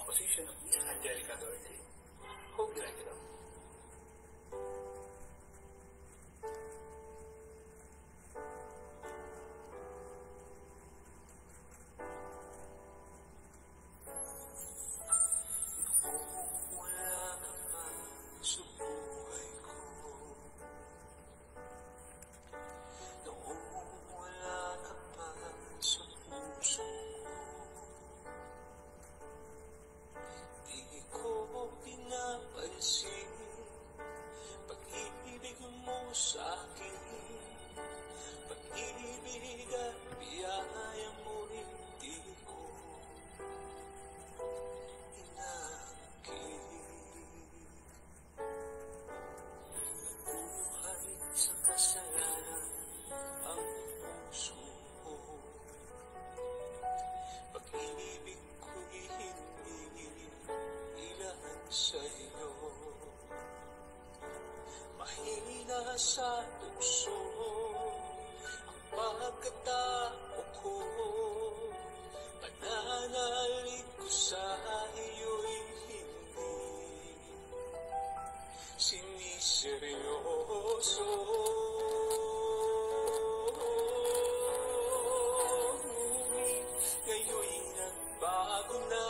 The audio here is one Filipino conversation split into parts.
composition of Miss Angelica Dorothy. Hope you like it all. Pag-ibig mo sa'kin, pag-ibig at biyaya mo'y di ko inangkin. Buhay sa kasalanan ang puso ko, pag-ibig ko'y hindi ilan sa'yo. Mahina sa tukso ang pagkatao ko, pananalig ko sa iyo'y hindi siniseryoso. Ngayon'y nagbago na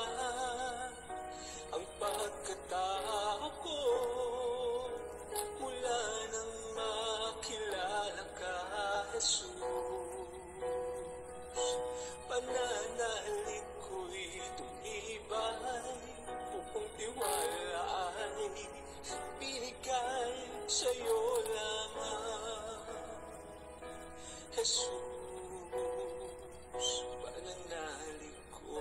ang pagkatao ko, mula nang makilala ka, Jesus. Pananalig ko'y tumibay, buong tiwala ay binigay sa'yo lamang, Jesus. Pananalig ko.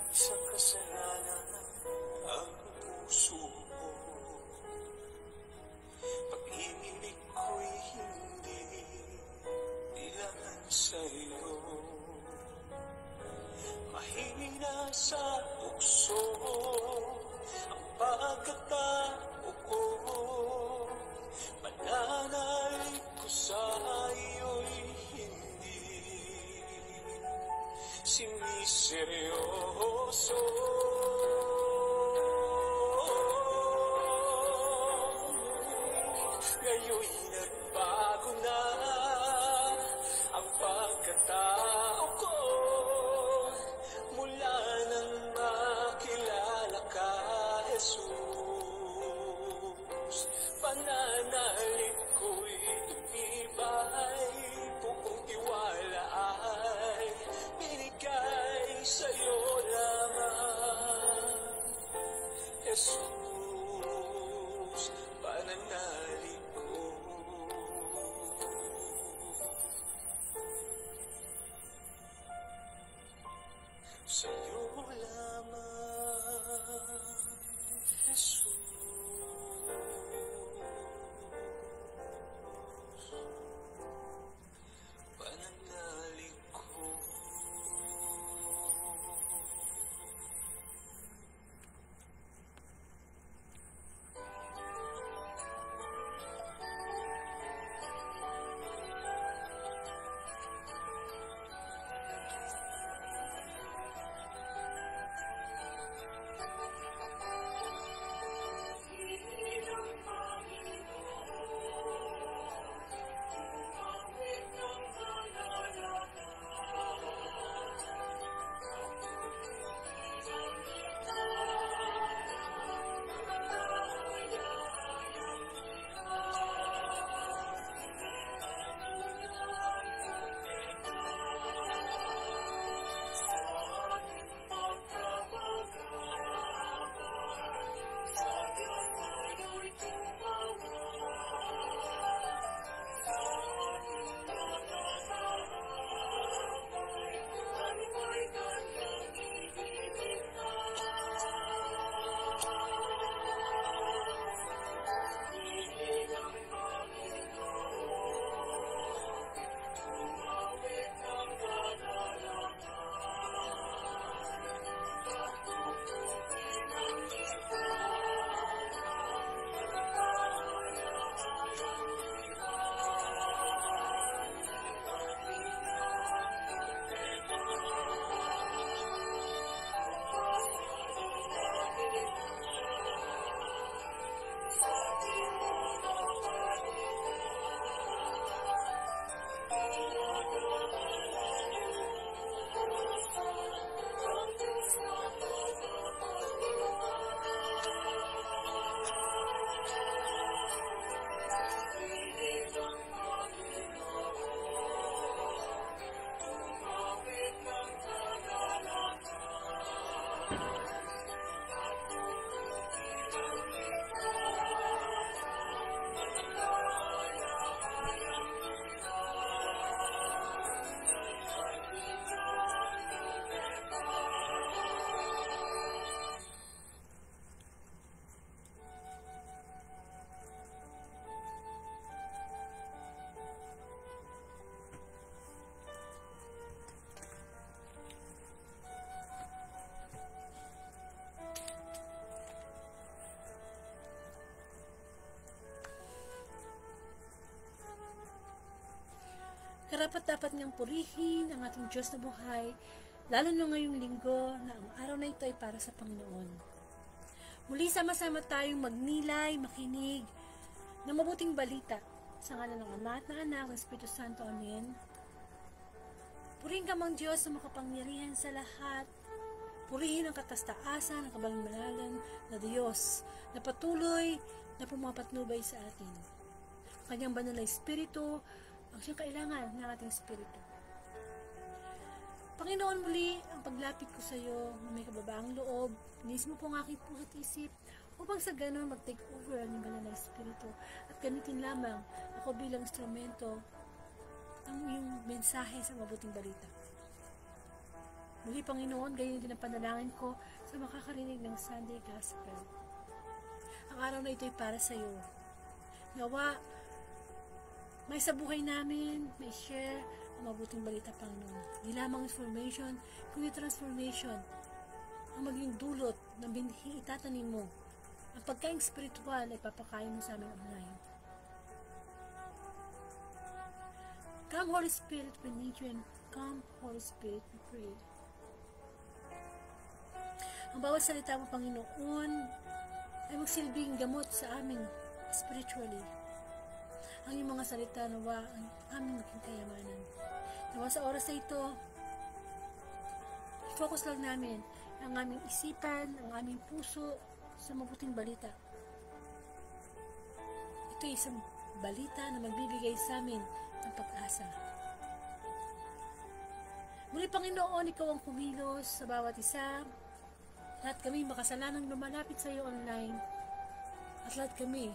Sa kasalanan ang puso ko, pag-ibig ko'y hindi ilan sa'yo. Mahina sa tukso ang pagkatao ko, pananalig ko sa iyo'y hindi siniseryoso. Ngayon'y nagbago na ang pagkatao ko, mula nang makilala ka, Jesus. Pananalig ko'y tumibay, buong tiwala ay binigay sa'yo lamang, Jesus. Pananalig ko. Sa'yo lamang, Jesus. Karapat-dapat niyang purihin ang ating Diyos na buhay, lalo na ngayong linggo na ang araw na ito ay para sa Panginoon. Muli sama-sama tayong magnilay, makinig ng mabuting balita sa ngalan ng Ama at ng Anak ng Espiritu Santo. Amen. Purihin ka mang Diyos na makapangyarihan sa lahat. Purihin ang katastaasan ng kabalmalagan na Diyos na patuloy na pumapatnubay sa atin. Ang kanyang banal na Espiritu ang siyang kailangan ng ating Espiritu. Panginoon, muli ang paglapit ko sa iyo na may kababaang loob, inis mo po ang aking puso at isip upang sa ganon mag-take over ang banal na Espiritu at gamitin lamang ako bilang instrumento ng iyong mensahe sa mabuting balita. Muli, Panginoon, gayon din ang panalangin ko sa makakarinig ng Sunday Gospel. Ang araw na ito ay para sa iyo. Nawa, may sa buhay namin, may share ang mabuting balita, Panginoon. Di lamang information, kundi transformation ang maging dulot ng binhi itatanim mo. Ang pagkaing spiritual ay papakain mo sa amin online. Come, Holy Spirit, we need you, and come, Holy Spirit, we pray. Ang bawat salita mo, Panginoon, ay magsilbing gamot sa amin spiritually. Ang iyong mga salita nawa ang aming maging kayamanan. Nawa sa oras na ito, i-focus lang namin ang aming isipan, ang aming puso sa mabuting balita. Ito ay isang balita na magbibigay sa amin ng pag-asa. Muli, Panginoon, ikaw ang kumilos sa bawat isa. Lahat kami makasalanang lumalapit sa iyo online. At lahat kami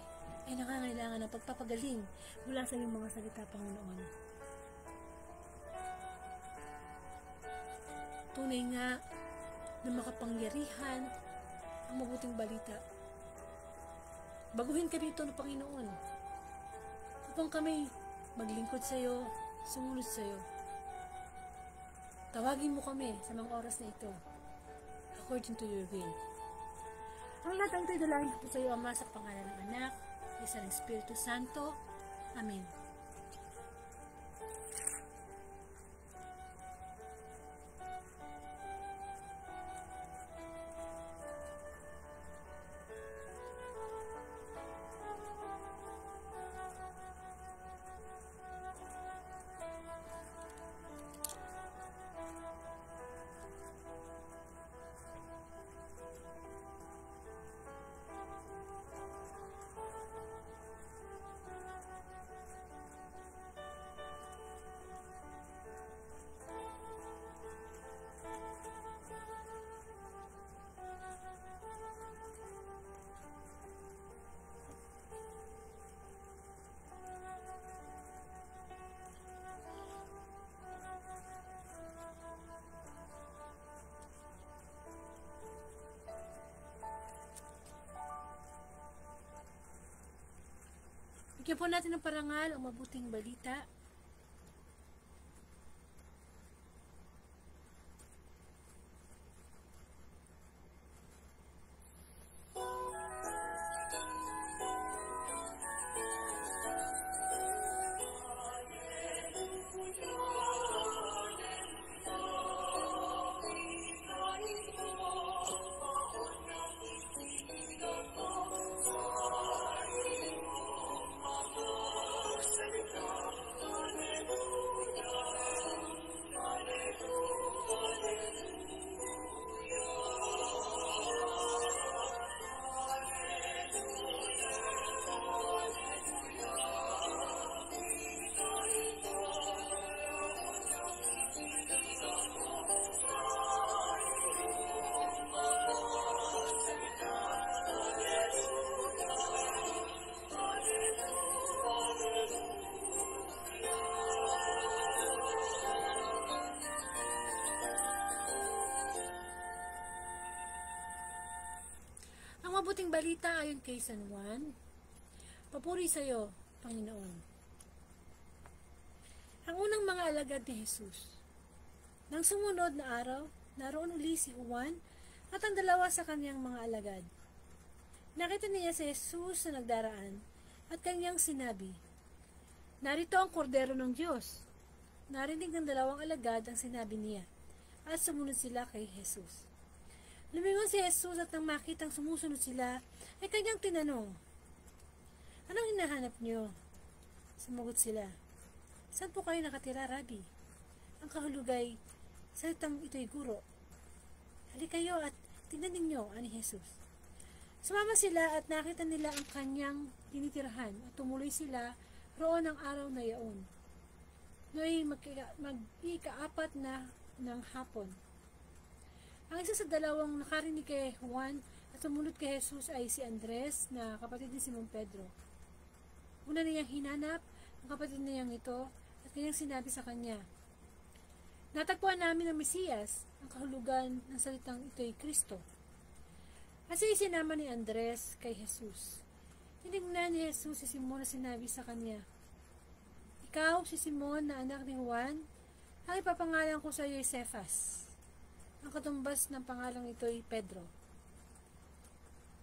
ay nangangailangan ng pagpapagaling mula sa iyong mga salita, Panginoon. Tunay nga na makapangyarihan ang mabuting balita. Baguhin ka dito ng Panginoon upang kami maglingkod sa iyo, sumunod sa iyo. Tawagin mo kami sa mga oras na ito according to your will. Ang lahat ng ito'y dalangin ko sa iyo, Ama, sa pangalan ng Anak, Isa ng Espiritu Santo. Amen. Bigyan po natin ng parangal ang mabuting balita. Balita ayon kay San Juan. Papuri sa iyo, Panginoon. Ang unang mga alagad ni Jesus. Nang sumunod na araw, naroon uli si Juan at ang dalawa sa kanyang mga alagad. Nakita niya si Jesus na nagdaraan at kanyang sinabi, "Narito ang kordero ng Diyos." Narinig ng dalawang alagad ang sinabi niya at sumunod sila kay Jesus. Lumingon si Jesus at nang makitang sumusunod sila, ay kanyang tinanong, "Anong hinahanap niyo?" Sumagot sila, "Saan po kayo nakatira, Rabi?" Ang kahulugay, "Salitang ito'y guro." "Halika kayo at tingnan ninyo," ani Jesus. Sumama sila at nakita nila ang kanyang tinitirahan at tumuloy sila roon ang araw na yaon. No'y mag-ikaapat na ng hapon. Ang isa sa dalawang nakarinig kay Juan at sumunod kay Jesus ay si Andres na kapatid ni Simon Pedro. Una niyang hinanap ang kapatid niyang ito at kanyang sinabi sa kanya, "Natagpuan namin ang Mesiyas," ang kahulugan ng salitang ito'y Kristo. Kasi isinama ni Andres kay Jesus. Tinignan ni Jesus si Simon na sinabi sa kanya, "Ikaw si Simon na anak ni Juan, ang ipapangalan ko sa iyo ay Cephas." Ang katumbas ng pangalang ito ay Pedro.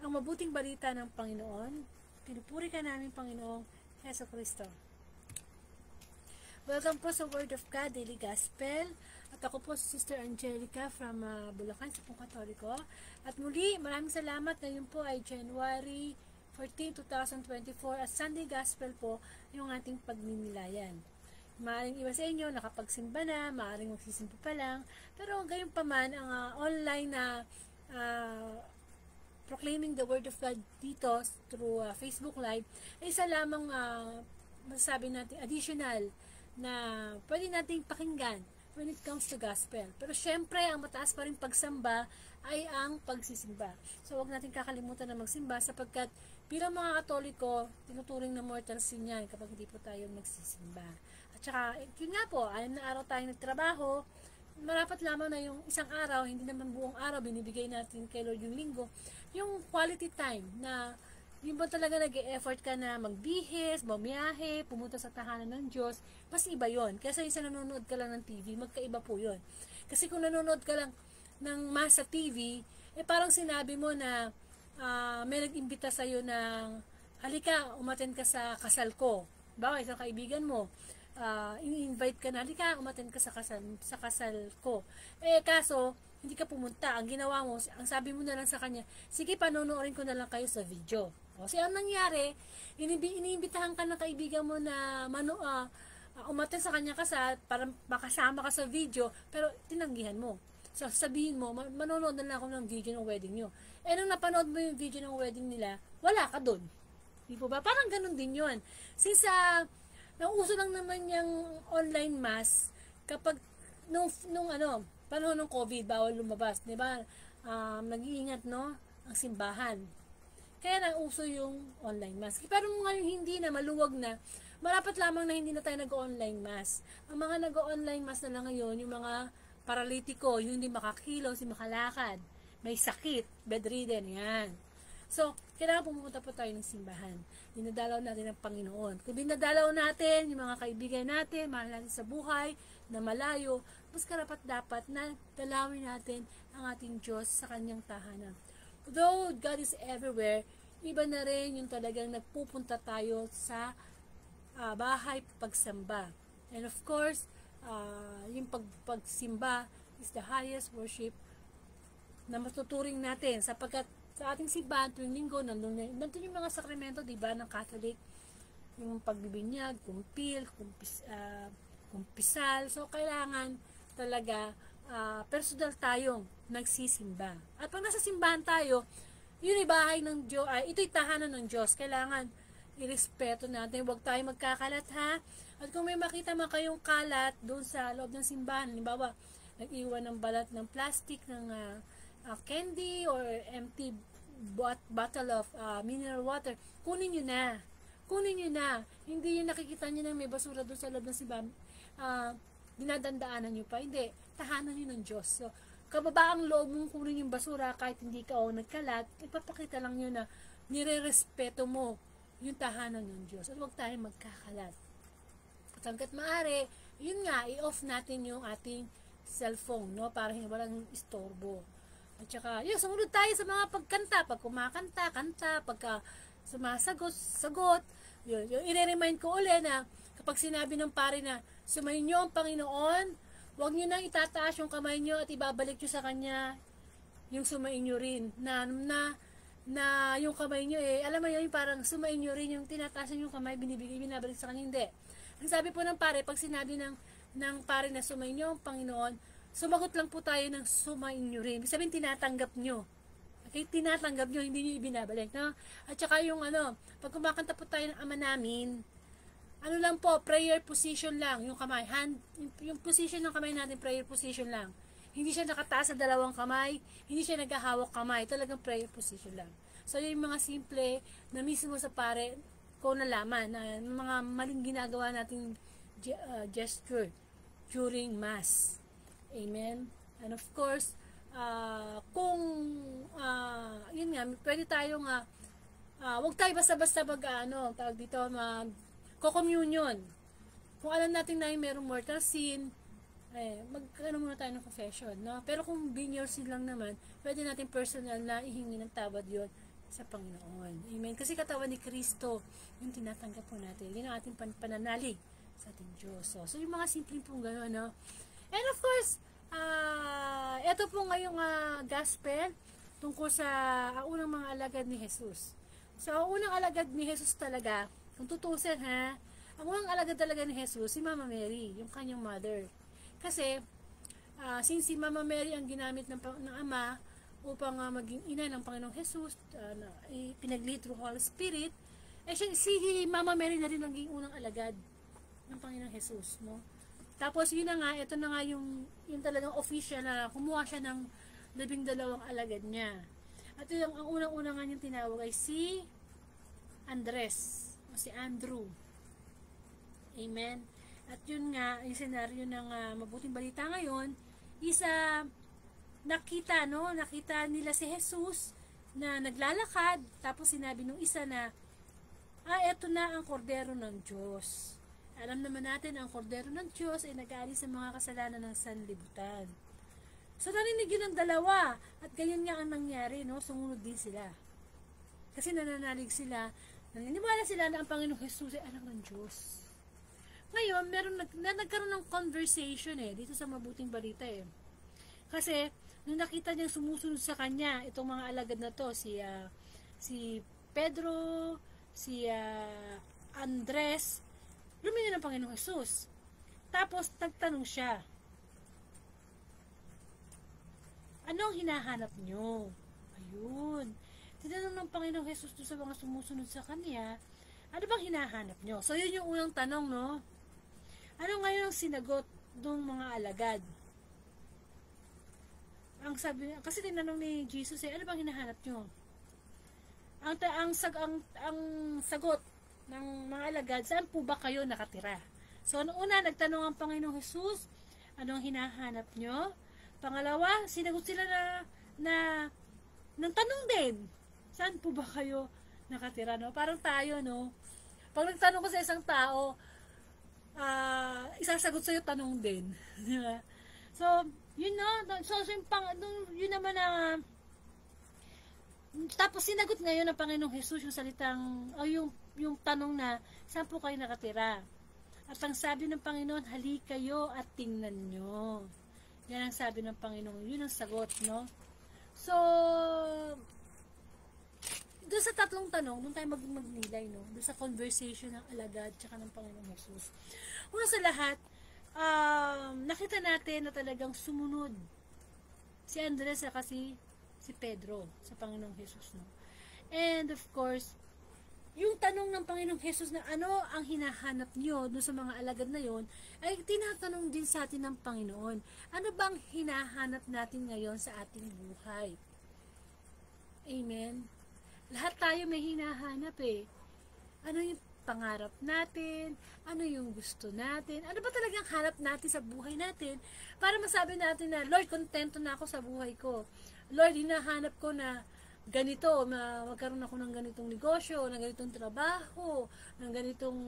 Ang mabuting balita ng Panginoon, pinupuri ka namin Panginoong Heso Kristo. Welcome po sa Word of God Daily Gospel. At ako po si Sister Angelica from Bulacan, sa Pong Katoliko. At muli, maraming salamat. Ngayon po ay January 14, 2024 at Sunday Gospel po yung ating pagmimilayan. Maaaring iba sa inyo, nakapagsimba na, maaaring magsisimba pa lang. Pero gayon pa man, ang online na proclaiming the Word of God dito through Facebook Live, ay isa lamang masasabi natin additional na pwede nating pakinggan when it comes to gospel. Pero syempre, ang mataas pa rin pagsamba ay ang pagsisimba. So, huwag natin kakalimutan na magsimba sapagkat bilang mga Katoliko, tinuturing na mortal sin yan kapag hindi po tayo magsisimba. At saka, yun nga po, 6 na araw tayo nagtrabaho, marapat lamang na yung isang araw, hindi naman buong araw, binibigay natin kay Lord yung linggo, yung quality time na yung ba talaga nag-e-effort ka na magbihis, bumiyahe, pumunta sa tahanan ng Diyos, mas iba yon. Kasi isa nanonood ka lang ng TV, magkaiba po yon. Kasi kung nanonood ka lang ng mas sa TV, parang sinabi mo na may nag-imbita sa'yo ng, "Halika, umattend ka sa kasal ko." Bawa, isang kaibigan mo, ini-invite ka na, "Halika, umattend ka sa kasal ko." Kaso, hindi ka pumunta. Ang ginawa mo, ang sabi mo na lang sa kanya, "Sige, panonoorin ko na lang kayo sa video." Kasi ang nangyari, iniimbitahan ka ng kaibigan mo na umattend sa kanya kasal para makasama ka sa video, pero tinanggihan mo. So, sabihin mo, manonood na lang ako ng video ng wedding nyo. Nung napanood mo yung video ng wedding nila, wala ka dun. Di po ba? Parang ganun din yun. Since, nauso lang naman yung online mass, kapag, nung panahon ng COVID, bawal lumabas, di ba? Nag-iingat, no? Ang simbahan. Kaya nauso yung online mass. Pero ngayon hindi na, maluwag na, marapat lamang na hindi na tayo nag-online mass. Ang mga nag-online mass na lang ngayon, yung mga paralitiko, yung hindi makakilos, hindi makalakad, may sakit, bedridden, yan. So, kailangan pumunta po tayo ng simbahan. Dinadalaw natin ang Panginoon. Kung dinadalaw natin, yung mga kaibigan natin, mahal natin sa buhay, na malayo, mas karapat dapat na dalawin natin ang ating Diyos sa kanyang tahanan. Though God is everywhere, iba na rin yung talagang nagpupunta tayo sa bahay pagsamba. And of course, yung pagsimba is the highest worship na matuturing natin sapagkat sa ating simbahan tuwing linggo nandun yung mga sakramento, diba, ng Catholic, yung pagbibinyag, kumpil, kumpisal. So kailangan talaga personal tayong nagsisimba. At pag nasa simbahan tayo, yun ay bahay ng Diyos, ito'y tahanan ng Diyos. Kailangan irespeto natin, huwag tayo magkakalat, ha? At kung may makita man kayong kalat doon sa loob ng simbahan, halimbawa, nag-iwan ng balat ng plastic, ng candy, or empty bottle of mineral water, kunin nyo na. Kunin nyo na. Hindi yung nakikita nyo na may basura doon sa loob ng simbahan, dinadandaanan nyo pa. Hindi, tahanan nyo ng Diyos. So, kababaang loob mong kunin yung basura kahit hindi ka nagkalat, ipapakita lang nyo na nire-respeto mo yung tahanan ng Diyos. At huwag tayong magkakalat. At hanggat maaari, yun nga, i-off natin yung ating cellphone, no? Para hindi walang istorbo. At saka, yun, sumunod tayo sa mga pagkanta. Pag kumakanta, kanta. Pagka sumasagot, sagot. Yun, i-remind ko ulit na kapag sinabi ng pare na sumainyo ang Panginoon, huwag nyo nang itataas yung kamay nyo at ibabalik nyo sa Kanya yung sumainyo rin. Na yung kamay nyo alam mo yun, parang sumainyo rin yung tinataas yung kamay, binabalik sa Kanya, hindi. Ang sabi po ng pare, pag sinabi ng pare na sumainyo ang Panginoon, sumagot lang po tayo ng sumainyo rin. Ibig sabihin, tinatanggap nyo. Okay, tinatanggap nyo, hindi nyo ibinabalik, no? At saka yung pag kumakanta po tayo ng Ama Namin, lang po, prayer position lang, yung kamay, yung position ng kamay natin, prayer position lang. Hindi siya nakataas sa dalawang kamay, hindi siya naghahawak kamay, talagang prayer position lang. So, yung mga simple na mismo sa pare, ko nalaman na mga maling ginagawa nating gesture during Mass. Amen? And of course, kung yun nga, pwede tayong wag tayo basta-basta tawag dito, co-communion. Kung alam natin na yung merong mortal sin, muna tayo ng confession, no? Pero kung venial sin lang naman, pwede natin personal na ihingi ng tawad yon sa Panginoon. Amen? Kasi katawan ni Kristo, yung tinatanggap po natin. Yun ang ating pananalig sa ating Diyos. So yung mga simpleng pong gano'n, no? And of course, ito po ngayong gospel tungkol sa unang mga alagad ni Jesus. So, ang unang alagad ni Jesus talaga, kung tutusin ang unang alagad talaga ni Jesus, si Mama Mary, yung kanyang mother. Kasi, since si Mama Mary ang ginamit ng Ama upang maging ina ng Panginoong Jesus, pinag-lead through Holy Spirit, si Mama Mary na rin naging unang alagad ng Panginoong Jesus, no? Tapos yun na nga, ito na nga yung talagang official na kumuha siya ng 12 alagad niya. At yung ang unang-unang nga niyang tinawag ay si Andres, o si Andrew. Amen. At yun nga, yung senaryo ng mabuting balita ngayon, isa nakita nila si Jesus na naglalakad, tapos sinabi nung isa na, eto na ang kordero ng Diyos. Alam naman natin, ang kordero ng Diyos ay nag-aalis sa mga kasalanan ng sanlibutan. So, narinig yun ng dalawa. At ganyan nga ang nangyari, no? Sumunod din sila. Kasi nananalig sila, naniniwala sila na ang Panginoong Jesus ay anak ng Diyos. Ngayon, nagkaroon ng conversation dito sa mabuting balita Kasi, nung nakita niyang sumusunod sa kanya, itong mga alagad na to, si Pedro, si Andres, lumina ng Panginoong Jesus. Tapos, nagtanong siya, anong hinahanap nyo? Ayun. Tinanong ng Panginoong Jesus doon sa mga sumusunod sa Kanya, ano bang hinahanap nyo? So, yun yung unang tanong, no? Ano ngayon ang sinagot ng mga alagad? Kasi tinanong ni Jesus, ano bang hinahanap nyo? Ang sagot ng mga alagad, saan po ba kayo nakatira? So, una, nagtanong ang Panginoong Jesus, anong hinahanap nyo? Pangalawa, sinagot sila na ng tanong din, saan po ba kayo nakatira? No? Parang tayo, no? Pag nagtanong ko sa isang tao, isasagot sa'yo tanong din. So, yun na. So, yun naman na tapos sinagot ngayon ng Panginoong Jesus yung salitang, yung tanong na, saan po kayo nakatira? At ang sabi ng Panginoon, hali kayo at tingnan nyo. Yan ang sabi ng Panginoon. Yun ang sagot, no? So, doon sa tatlong tanong, doon tayo magnilay, no? Doon sa conversation ng alagad tsaka ng Panginoong Jesus. Una sa lahat, nakita natin na talagang sumunod si Andres at si Pedro sa Panginoong Jesus, no? And of course, yung tanong ng Panginoong Jesus na ano ang hinahanap nyo doon sa mga alagad na yon, ay tinatanong din sa atin ng Panginoon. Ano bang hinahanap natin ngayon sa ating buhay? Amen? Lahat tayo may hinahanap Ano yung pangarap natin? Ano yung gusto natin? Ano ba talagang hanap natin sa buhay natin? Para masabi natin na, Lord, kontento na ako sa buhay ko. Lord, hinahanap ko na ganito, magkaroon ako ng ganitong negosyo, ng ganitong trabaho, ng ganitong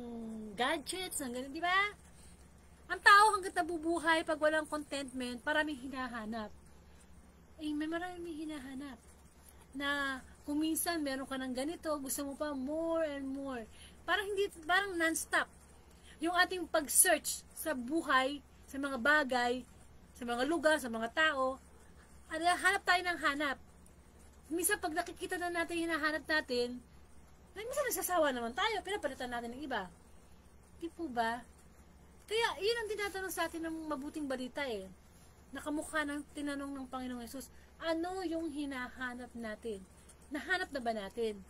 gadgets, ng ganito, di ba? Ang tao hanggat nabubuhay, pag walang contentment, maraming hinahanap. Maraming hinahanap. Na kung minsan meron ka ng ganito, gusto mo pa more and more. Parang non-stop. Yung ating pag-search sa buhay, sa mga bagay, sa mga lugar, sa mga tao, hanap tayo ng hanap. Minsan pag nakikita na natin hinahanap natin, minsan nasasawa naman tayo, pinapalitan natin ng iba. Di po ba? Kaya yun ang tinatanong sa atin ng mabuting balita eh. Nakamukha ng tinanong ng Panginoong Hesus, ano yung hinahanap natin? Nahanap na ba natin?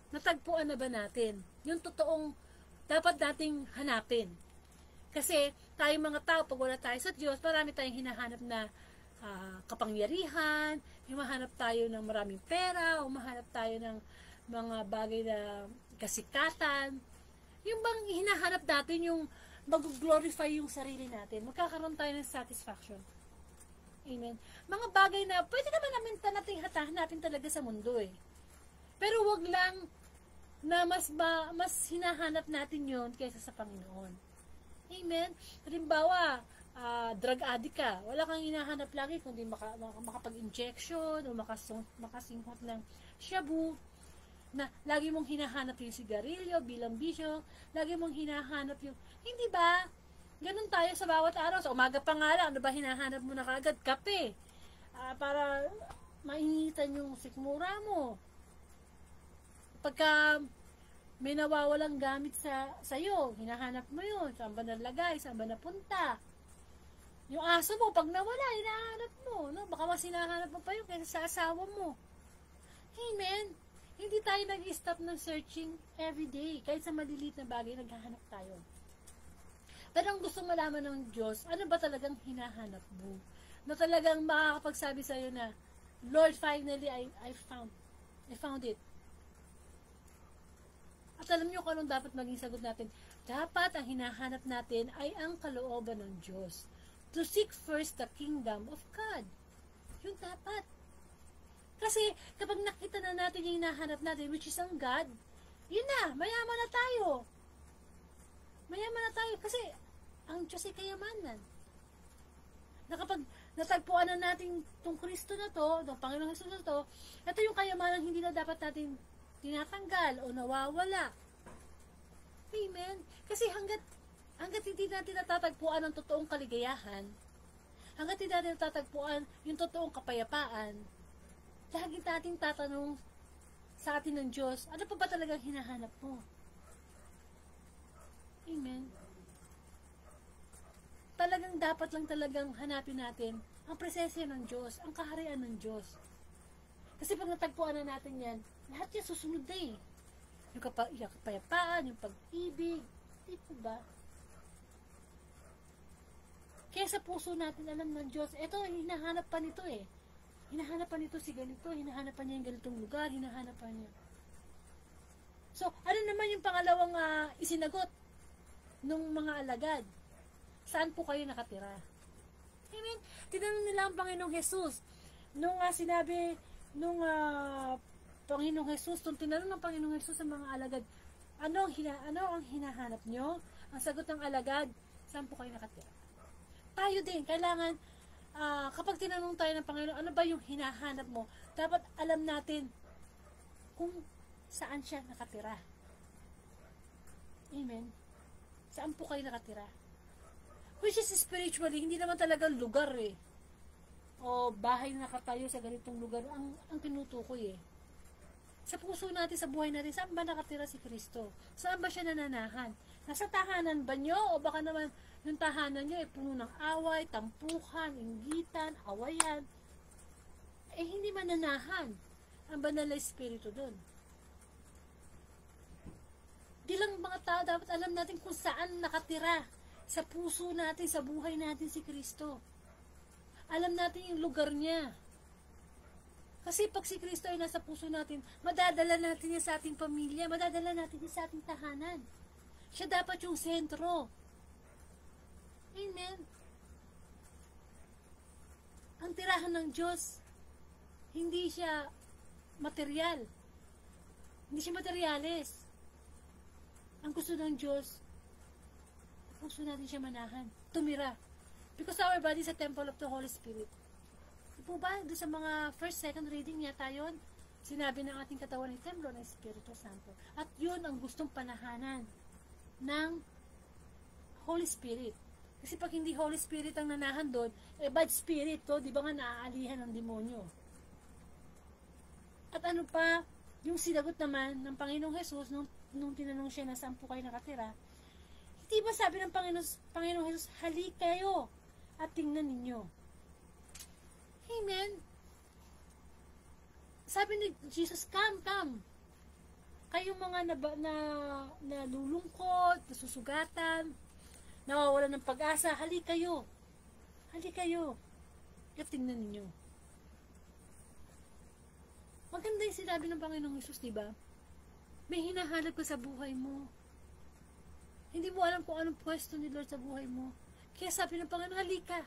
Natagpuan na ba natin? Yung totoong dapat nating hanapin. Kasi tayong mga tao, pag wala tayo sa Diyos, marami tayong hinahanap na kapangyarihan, humahanap tayo ng maraming pera, humahanap tayo ng mga bagay na kasikatan. Yung bang hinahanap natin yung mag-glorify yung sarili natin, magkakaroon tayo ng satisfaction. Amen. Mga bagay na pwede naman natin hanapin talaga sa mundo eh. Pero wag lang na mas hinahanap natin yon kaysa sa Panginoon. Amen. Halimbawa, drug addict ka. Wala kang hinahanap lagi kundi makapag-injection o makasinghot ng shabu, na lagi mong hinahanap yung sigarilyo bilang bisyo, lagi mong hinahanap yung, hindi ba? Ganun tayo sa bawat araw. Sa umaga pa nga lang, ano ba hinahanap mo na kaagad? Kape. Para mainitan yung sikmura mo. Pagka may nawawalang gamit sa'yo, hinahanap mo yun. Saan ba nalagay? Saan ba napunta? Yung aso mo, pag nawala, hinahanap mo. No? Baka mas hinahanap mo pa yun kaysa sa asawa mo. Amen. Hindi tayo nag-stop ng searching everyday. Kahit sa maliliit na bagay, naghahanap tayo. Pero ang gusto malaman ng Diyos, ano ba talagang hinahanap mo? Na talagang makakapagsabi sa'yo na, Lord, finally, I found it. At alam niyo kung anong dapat maging sagot natin? Dapat ang hinahanap natin ay ang kalooban ng Diyos. To seek first the kingdom of God. Yun dapat. Kasi kapag nakita na natin yung hinahanap natin, which is ang God, yun na, mayaman na tayo. Mayaman na tayo kasi ang Diyos ay kayamanan. Na kapag natagpuan na natin itong Kristo na to, itong Panginoong Hesus na to, ito yung kayamanan hindi na dapat natin tinatanggal o nawawala. Amen? Kasi hanggat hindi natin natatagpuan ang totoong kaligayahan, hanggat hindi natin natatagpuan yung totoong kapayapaan, lagi natin tatanong sa atin ng Diyos, ano pa ba talagang hinahanap mo? Amen? Talagang dapat lang talagang hanapin natin ang presensya ng Diyos, ang kaharian ng Diyos. Kasi pag natagpuan na natin yan, lahat yan susunod na eh. Yung kapayapaan, yung pag-ibig, di po ba? Kaya sa puso natin alam ng Diyos, ito, hinahanap pa nito eh. Hinahanap pa nito si ganito, hinahanap pa niya yung ganitong lugar, hinahanap pa niya. So, ano naman yung pangalawang isinagot nung mga alagad? Saan po kayo nakatira? Amen? Tinanong nila ang Panginoong Hesus. Nung sinabi, nung Panginoong Hesus, nung tinanong ng Panginoong Hesus sa mga alagad, ano ang hinahanap nyo? Ang sagot ng alagad, saan po kayo nakatira? Tayo din, kailangan, kapag tinanong tayo ng Panginoon, ano ba yung hinahanap mo? Dapat alam natin kung saan siya nakatira. Amen? Saan po kayo nakatira? Which is spiritually, hindi naman talagang lugar eh. O bahay na nakatayo sa ganitong lugar, ang tinutukoy eh. Sa puso natin, sa buhay natin, saan ba nakatira si Kristo? Saan ba siya nananahan? Nasa tahanan ba nyo? O baka naman yung tahanan nyo ay puno ng away, tampuhan, inggitan, awayan. Eh hindi mananahan ang banal na espiritu doon. Di lang mga tao, dapat alam natin kung saan nakatira sa puso natin, sa buhay natin si Kristo. Alam natin yung lugar niya. Kasi pag si Kristo ay nasa puso natin, madadala natin niya sa ating pamilya, madadala natin niya sa ating tahanan. Siya dapat yung sentro. Amen. Ang tirahan ng Diyos, hindi siya material. Hindi siya materialis. Ang gusto ng Diyos, gusto natin siya manahan, tumira. Because our body is a temple of the Holy Spirit. Di po ba? Doon sa mga first, second reading niya tayo, sinabi ng ating katawan ay templo ng Espiritu Santo. At yun ang gustong panahanan ng Holy Spirit. Kasi pag hindi Holy Spirit ang nanahan doon, bad spirit to, di ba nga naaalihan ng demonyo. At ano pa, yung sinagot naman ng Panginoong Jesus, nung tinanong siya na saan po kayo nakatira, hindi ba sabi ng Panginoong Jesus, halik kayo at tingnan ninyo. Amen. Sabi ni Jesus, come. Kayong mga nalulungkot, nasusugatan, nawawalan ng pag-asa, halik kayo. At tingnan ninyo. Maganda yung sinabi ng Panginoong Jesus, di ba? May hinahanap ka sa buhay mo. Hindi mo alam kung anong pwesto ni Lord sa buhay mo. Kaya sabi ng Panginoon, halika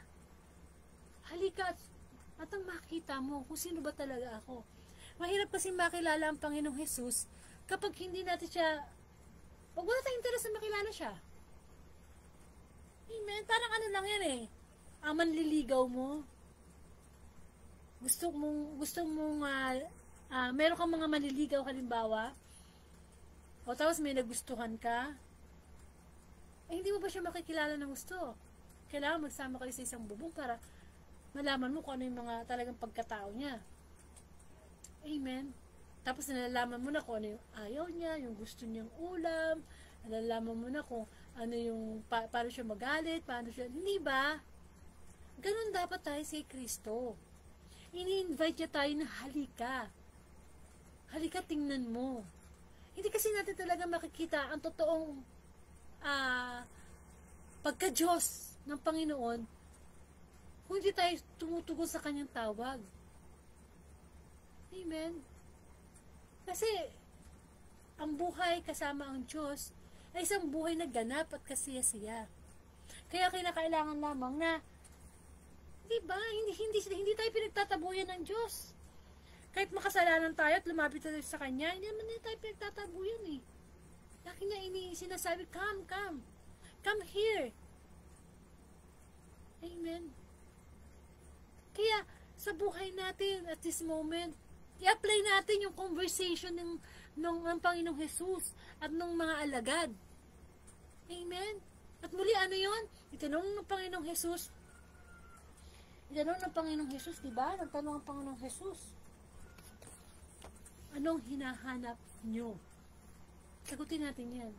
at ang makita mo kung sino ba talaga ako. Mahirap kasi makilala ang Panginoong Jesus kapag hindi natin siya, wag wala tayong interes na makilala siya. Amen. Parang ano lang yan eh. Manliligaw mo. Gusto mong meron kang mga manliligaw halimbawa. O tapos may nagustuhan ka. Hindi mo ba siya makikilala ng gusto? Kailangan magsama kayo sa isang bubong para malaman mo kung ano yung mga talagang pagkatao niya. Amen. Tapos nalalaman mo na kung ano yung ayaw niya, yung gusto niyang ulam, nalalaman mo na kung ano yung, paano siya magalit, paano siya, hindi ba? Ganun dapat tayo sa Kristo. Ini-invite niya tayo na halika, tingnan mo. Hindi kasi natin talaga makikita ang totoong pagka-Diyos ng Panginoon kung hindi tayo tumutugon sa kanyang tawag. Amen. Kasi ang buhay kasama ang Diyos ay isang buhay na ganap at kasiya-siya. Kaya kinakailangan lamang na, di ba, hindi tayo pinagtatabuyan ng Diyos. Kahit makasalanan tayo at lumapit tayo sa Kanya, hindi naman tayo pinagtatabuyan eh. Laki niya sinasabi, come here. Amen. Kaya, sa buhay natin at this moment, i-apply natin yung conversation ng Panginoong Jesus at ng mga alagad. Amen. At muli, ano yun? Itanong ng Panginoong Jesus, di ba? Nagtanong ang Panginoong Jesus, anong hinahanap nyo? Sagutin natin yan.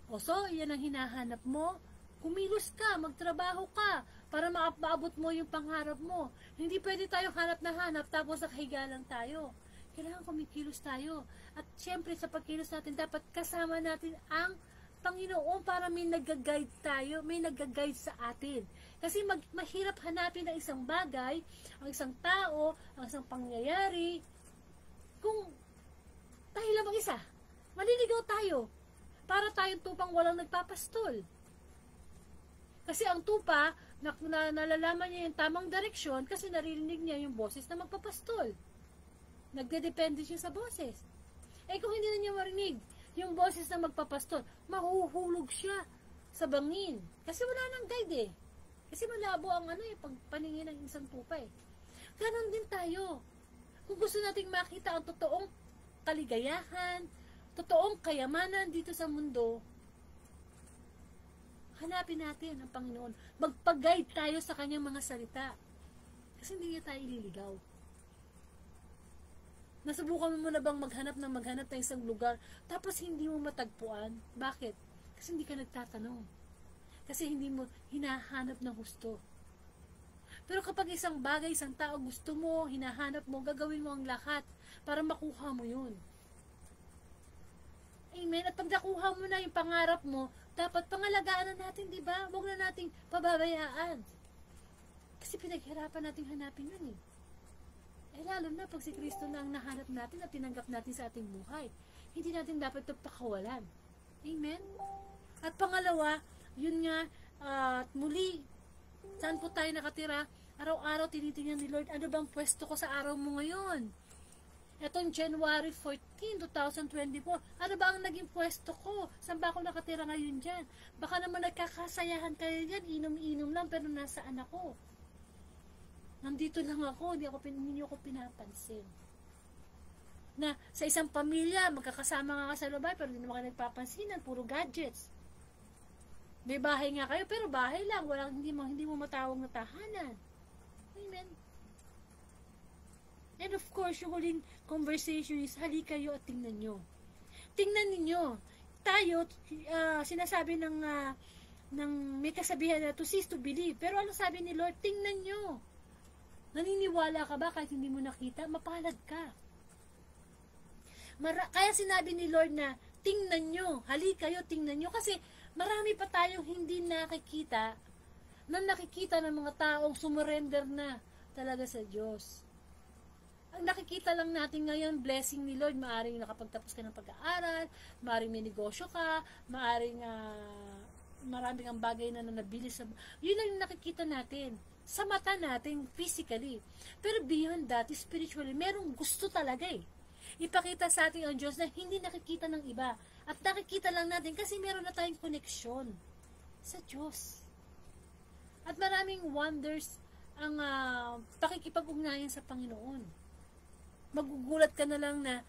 O so, yan ang hinahanap mo. Kumilos ka, magtrabaho ka, para maabot mo yung pangarap mo. Hindi pwede tayo hanap na hanap, tapos nakahiga lang tayo. Kailangan kumikilos tayo. At syempre, sa pagkilos natin, dapat kasama natin ang Panginoon para may nag-guide tayo, may nag-guide sa atin. Kasi mahirap hanapin ang isang bagay, ang isang tao, ang isang pangyayari, kung tayo lang mag-isa. Maliligaw tayo. Para tayong tupang walang nagpapastol. Kasi ang tupa, nalalaman niya yung tamang direksyon kasi naririnig niya yung boses na magpapastol. Nagdedepende siya sa boses. Kung hindi na niya marinig yung boses na magpapastol, mahuhulog siya sa bangin. Kasi wala nang guide eh. Kasi malabo ang pagpaningin ng isang tupa eh. Ganon din tayo. Kung gusto nating makita ang totoong kaligayahan, totoong kayamanan dito sa mundo, hanapin natin ang Panginoon. Magpag-guide tayo sa kanyang mga salita. Kasi hindi niya tayo ililigaw. Nasubukan mo na bang maghanap ng isang lugar, tapos hindi mo matagpuan? Bakit? Kasi hindi ka nagtatanong. Kasi hindi mo hinahanap ng gusto. Pero kapag isang bagay, isang tao gusto mo, hinahanap mo, gagawin mo ang lahat para makuha mo yun. Amen. At pag nakuha mo na yung pangarap mo, dapat pangalagaan na natin, di ba? Huwag na nating pababayaan. Kasi pinaghirapan nating hanapin yun eh. Lalo na pag si Kristo na ang nahanap natin at tinanggap natin sa ating buhay. Hindi natin dapat ito pakawalan. Amen? At pangalawa, yun nga, at muli, saan po tayo nakatira? Araw-araw tinitingnan ni Lord, ano bang pwesto ko sa araw mo ngayon? Etong January 14, 2024, ano ba ang naging pwesto ko? Saan ba ako nakatira ngayon dyan? Baka naman nagkakasayahan kayo dyan, inom-inom lang, pero nasaan ako? Nandito lang ako, hindi ako pinapansin. Na sa isang pamilya, magkakasama nga sa lubay, pero hindi naman kayo nagpapansinan, puro gadgets. May bahay nga kayo, pero bahay lang, hindi mo matawag na tahanan. Amen. And of course, yung huling conversation is, halika kayo at tingnan nyo. Tingnan ninyo. Tayo, sinasabi ng may kasabihan na to cease to believe. Pero ano sabi ni Lord? Tingnan nyo. Naniniwala ka ba kahit hindi mo nakita? Mapalad ka. Kaya sinabi ni Lord na, tingnan nyo. Halika kayo, tingnan nyo. Kasi marami pa tayong hindi nakikita na nakikita ng mga taong sumurrender na talaga sa Diyos. Ang nakikita lang natin ngayon, blessing ni Lord, maaring nakapagtapos ka ng pag-aaral, maaring may negosyo ka, maaring maraming ang bagay na nabili sa... Yun lang yung nakikita natin. Sa mata natin, physically. Pero beyond that, spiritually, merong gusto talaga eh. Ipakita sa atin ang Diyos na hindi nakikita ng iba. At nakikita lang natin kasi meron na tayong koneksyon sa Diyos. At maraming wonders ang pakikipag-ugnayan sa Panginoon. Magugulat ka na lang na,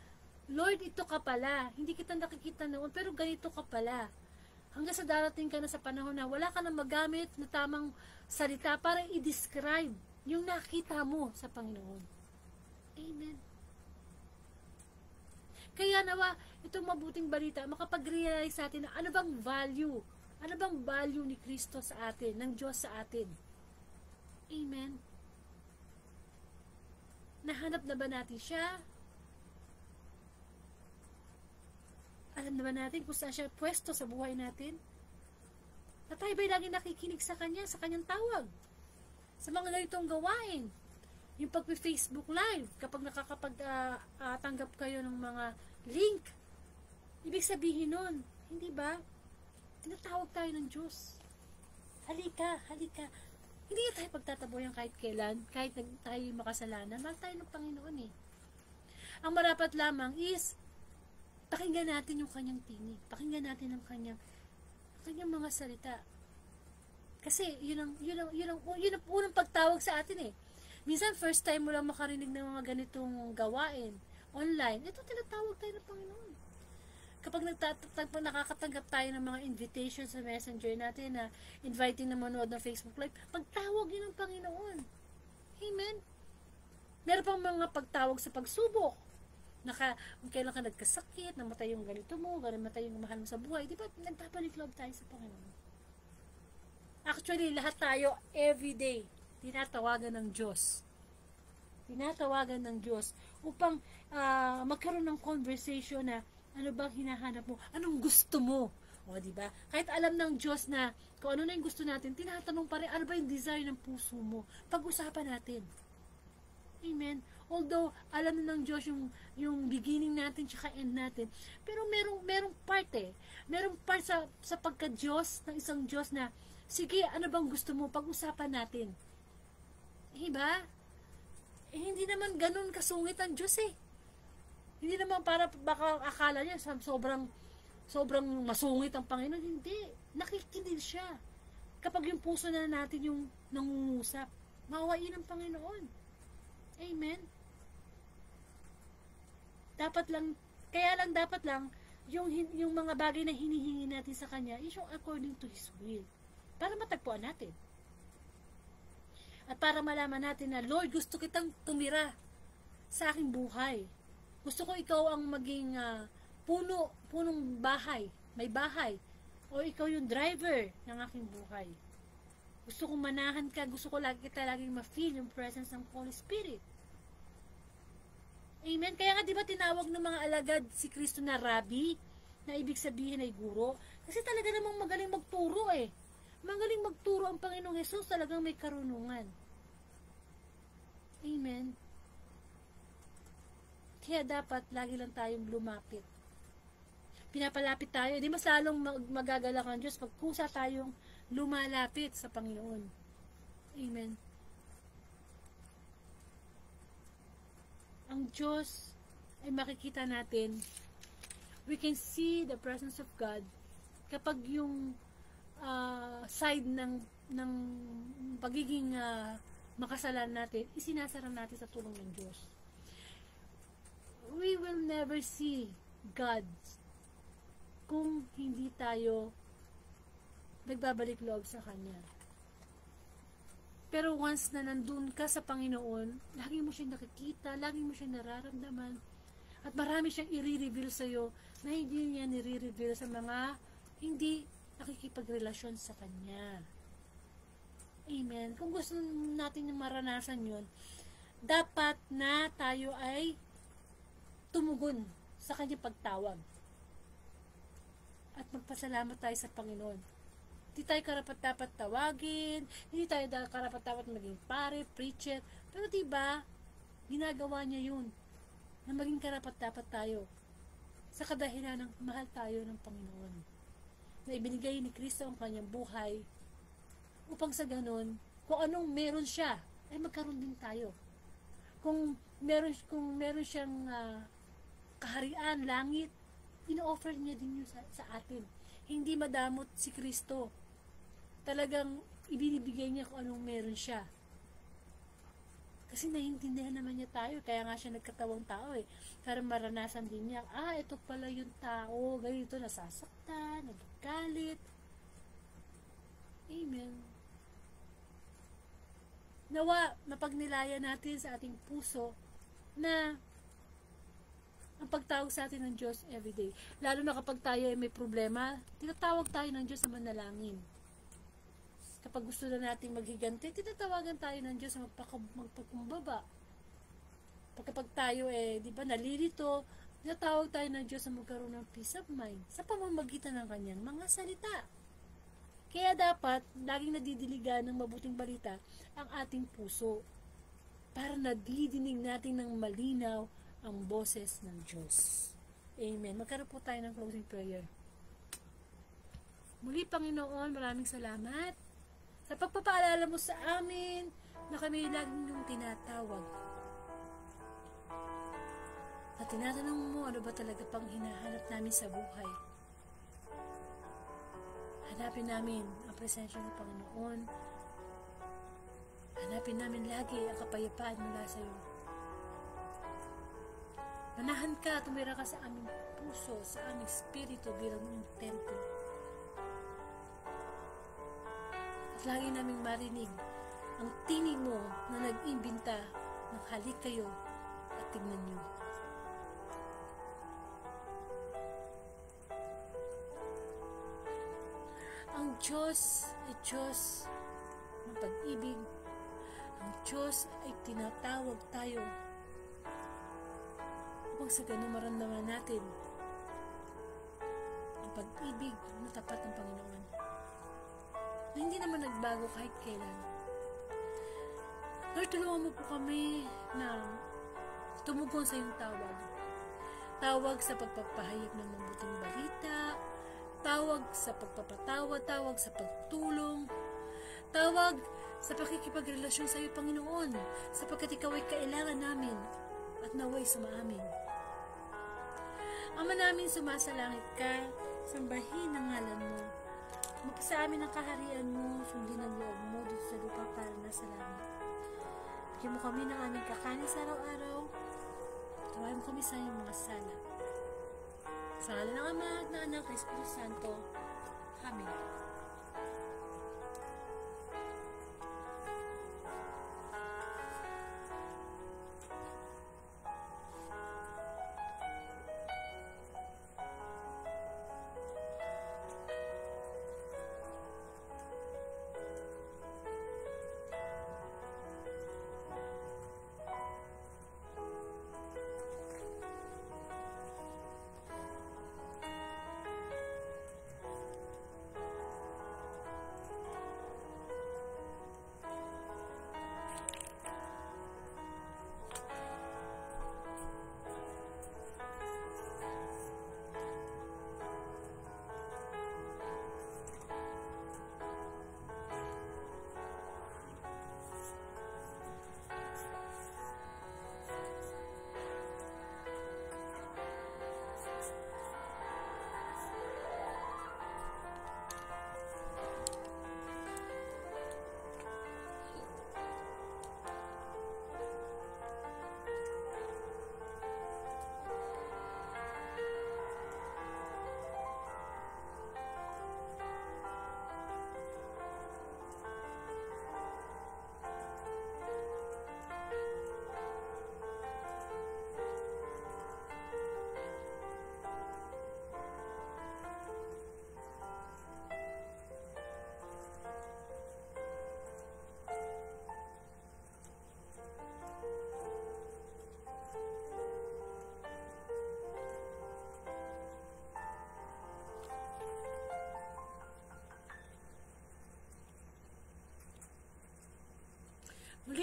Lord, ito ka pala. Hindi kita nakikita noon, pero ganito ka pala. Hanggang sa darating ka na sa panahon na wala ka na magamit na tamang salita para i-describe yung nakita mo sa Panginoon. Amen. Kaya nawa, itong mabuting balita, makapag-realize sa atin na ano bang value ni Kristo sa atin, ng Diyos sa atin. Amen. Nahanap na ba natin siya? Alam na ba natin kung saan siya pwesto sa buhay natin? At tayo ba'y lagi nakikinig sa kanya, sa kanyang tawag? Sa mga ganitong gawain. Yung pag-Facebook Live, kapag nakakapag-tanggap kayo ng mga link, ibig sabihin nun, hindi ba? Tinatawag tayo ng Diyos. Halika, halika. Hindi tayo pagtataboyan kahit kailan, kahit tayo makasalanan, mahal tayo ng Panginoon eh. Ang marapat lamang is, pakinggan natin yung kanyang tinig, pakinggan natin ang kanyang mga salita. Kasi, yun ang unang pagtawag sa atin eh. Minsan, first time mo lang makarinig ng mga ganitong gawain, online, ito tinatawag tayo ng Panginoon. Kapag nakakatanggap tayo ng mga invitation sa messenger natin na inviting na manood ng Facebook Live, pagtawag yun ng Panginoon. Amen? Meron pang mga pagtawag sa pagsubok. Kailan ka nagkasakit, namatay yung ganito mo, namatay yung mahal mo sa buhay, di ba nagpapanik loob tayo sa Panginoon? Actually, lahat tayo, everyday, tinatawagan ng Diyos. Tinatawagan ng Diyos upang magkaroon ng conversation na ano bang hinahanap mo? Anong gusto mo? O, di ba? Kahit alam ng Diyos na kung ano na yung gusto natin, tinatanong pa rin, ano ba yung desire ng puso mo? Pag-usapan natin. Amen. Although, alam na ng Diyos yung beginning natin tsaka end natin. Pero merong part eh. Merong part sa pagka-Diyos, ng isang Diyos na, sige, ano bang gusto mo? Pag-usapan natin. Diba? Hindi naman ganun kasungit ang Diyos eh. Hindi naman para baka akala niya sobrang masungit ang Panginoon. Hindi. Nakikinig siya. Kapag yung puso na natin yung nangungusap, maawain ang Panginoon. Amen. Dapat lang yung mga bagay na hinihingi natin sa Kanya is yung according to His will. Para matagpuan natin. At para malaman natin na, Lord, gusto kitang tumira sa aking buhay. Gusto ko ikaw ang maging punong bahay, may bahay. O ikaw yung driver ng aking buhay. Gusto kong manahan ka, gusto ko kita laging ma-feel yung presence ng Holy Spirit. Amen. Kaya nga, di ba tinawag ng mga alagad si Kristo na Rabbi, na ibig sabihin ay guro? Kasi talaga namang magaling magturo eh. Magaling magturo ang Panginoong Hesus, talagang may karunungan. Amen. Kaya dapat lagi lang tayong lumapit. Pinapalapit tayo. Di mas lalong magagalak ang Diyos pag kusa tayong lumalapit sa Panginoon. Amen. Ang Diyos ay makikita natin, we can see the presence of God kapag yung side ng pagiging makasalan natin, isinasara natin sa tulong ng Diyos. We will never see God kung hindi tayo nagbabalik loob sa Kanya. Pero once na nandun ka sa Panginoon, lagi mo siyang nakikita, lagi mo siyang nararamdaman, at marami siyang i-reveal sa'yo na hindi niya nire-reveal sa mga hindi nakikipagrelasyon sa Kanya. Amen. Kung gusto natin yung maranasan yun, dapat na tayo ay tumugon sa Kanyang pagtawag. At magpasalamat tayo sa Panginoon. Hindi tayo karapat-dapat tawagin, hindi tayo karapat-dapat maging pare, preacher, pero diba, ginagawa niya yun, na maging karapat-dapat tayo sa kadahilan ng mahal tayo ng Panginoon. Na ibinigay ni Kristo ang kanyang buhay upang sa ganun, kung anong meron siya, ay magkaroon din tayo. Kung meron siyang kaharian, langit, ino-offer niya din yun sa atin. Hindi madamot si Kristo. Talagang ibinibigay niya kung anong meron siya. Kasi naiintindihan naman niya tayo, kaya nga siya nagkatawang tao eh. Para maranasan din niya, ito pala yung tao, ganito, nasasaktan, nagagalit. Amen. Nawa, mapagnilaya natin sa ating puso na ang pagtawag sa atin ng Diyos everyday. Lalo na kapag tayo ay may problema, tinatawag tayo ng Diyos na manalangin. Kapag gusto na nating maghiganti, tinatawagan tayo ng Diyos na magpagkumbaba. Kapag tayo di ba, nalilito, tinatawag tayo ng Diyos na magkaroon ng peace of mind sa pamamagitan ng kanyang mga salita. Kaya dapat, laging nadidiligan ng mabuting balita ang ating puso para nadidinig natin ng malinaw ang boses ng Diyos. Amen. Magkaroon po tayo ng closing prayer. Muli, Panginoon, maraming salamat sa pagpapaalala mo sa amin na kami laging yung tinatawag. At tinatanong mo ano ba talaga pang hinahanap namin sa buhay. Hanapin namin ang presensya ng Panginoon. Hanapin namin lagi ang kapayapaan mula sa iyo. Manahan ka, tumira ka sa aming puso, sa aming spirito bilang iyong templo. At lagi naming marinig ang tinig mo na nag-imbinta ng halik kayo at tignan niyo. Ang Diyos ay Diyos ng pag-ibig. Ang Diyos ay tinatawag tayo upang sa ganun maramdaman natin ang pag-ibig na tapat ng Panginoon na hindi naman nagbago kahit kailan. Lord, tulungan mo po kami na tumugon sa iyong tawag. Tawag sa pagpapahayag ng mabuting balita, tawag sa pagpapatawad, tawag sa pagtulong, tawag sa pakikipagrelasyon sa iyo, Panginoon, sapagkat ikaw ay kailangan namin at naway sumaamin. Ama namin, sumasalangit ka, sambahin ang ngalan mo. Mapasa amin ang kaharian mo, sundin ang loob mo dito sa lupa para nasa langit. Bigyan mo kami ng aming kakanin sa araw-araw. Tawain mo kami sa iyong mga sala. Sa ngalan ng Ama at ng Anak at Espiritu Santo. Amen.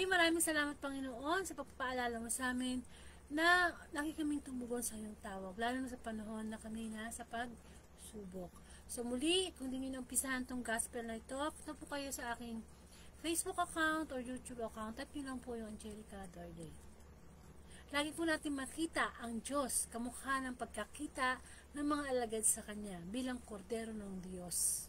Muli maraming salamat Panginoon sa pagpapaalala mo sa amin na lagi kaming tumugon sa iyong tawag, lalo na sa panahon na kami nasa pagsubok. So muli, kung hindi nyo naumpisahan tong gospel na ito, punta po kayo sa aking Facebook account or YouTube account, type nyo lang po yung Angelica Dorde. Lagi po natin makita ang Diyos, kamukha ng pagkakita ng mga alagad sa Kanya bilang kordero ng Diyos.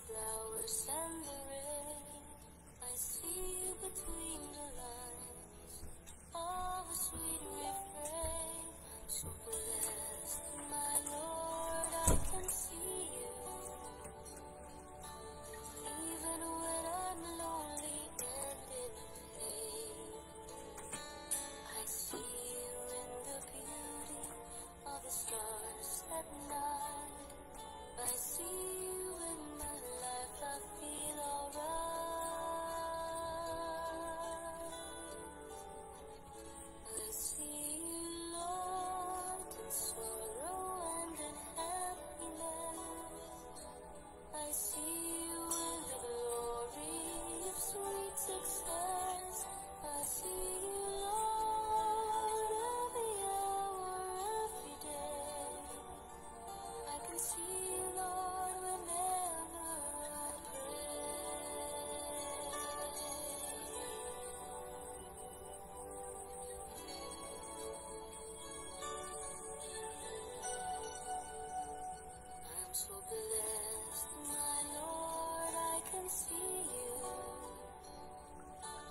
Flowers and the rain, I see you between the lines of a sweet refrain. So blessed, my Lord, I can see you. Even when I'm lonely and in pain, I see you in the beauty of the stars at night. I see you in my life, I feel alright. I see you, Lord, in sorrow and in happiness. I see you in the glory of sweet success. I see you, Lord, every hour, every day. I can see you, Lord, whenever I I'm so blessed, my Lord, I can see you.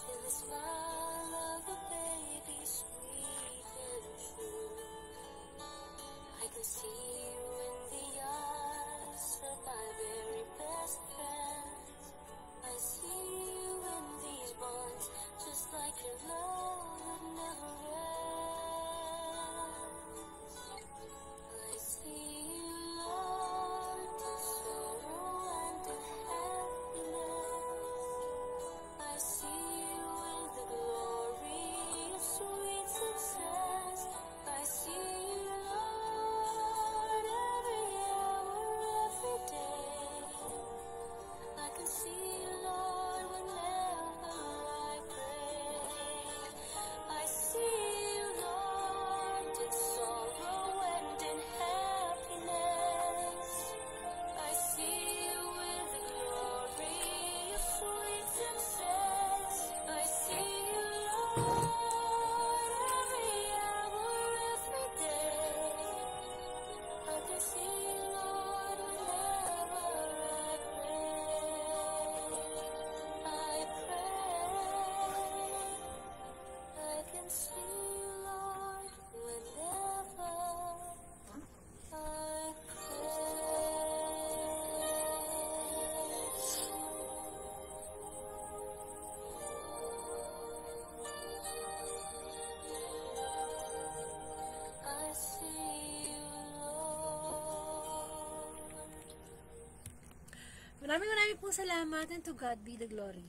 Feel the smile of a baby, sweet and true. I can see you in the eyes of my very best friends. I see you in these bonds, just like your love would never end. I see you, Lord, in sorrow and in happiness. I see you in the glory of sweet success. I see you, Lord, every hour, every day. I can see you, Lord, whenever I pray. I see you, Lord, in sorrow and in happiness. I see you in the glory of sweet success. I see you, Lord, every hour, every day. I can see you, Lord, whenever I pray. I can see you, Lord, whenever I pray. I see you, Lord. Maraming pong salamat and to God be the glory.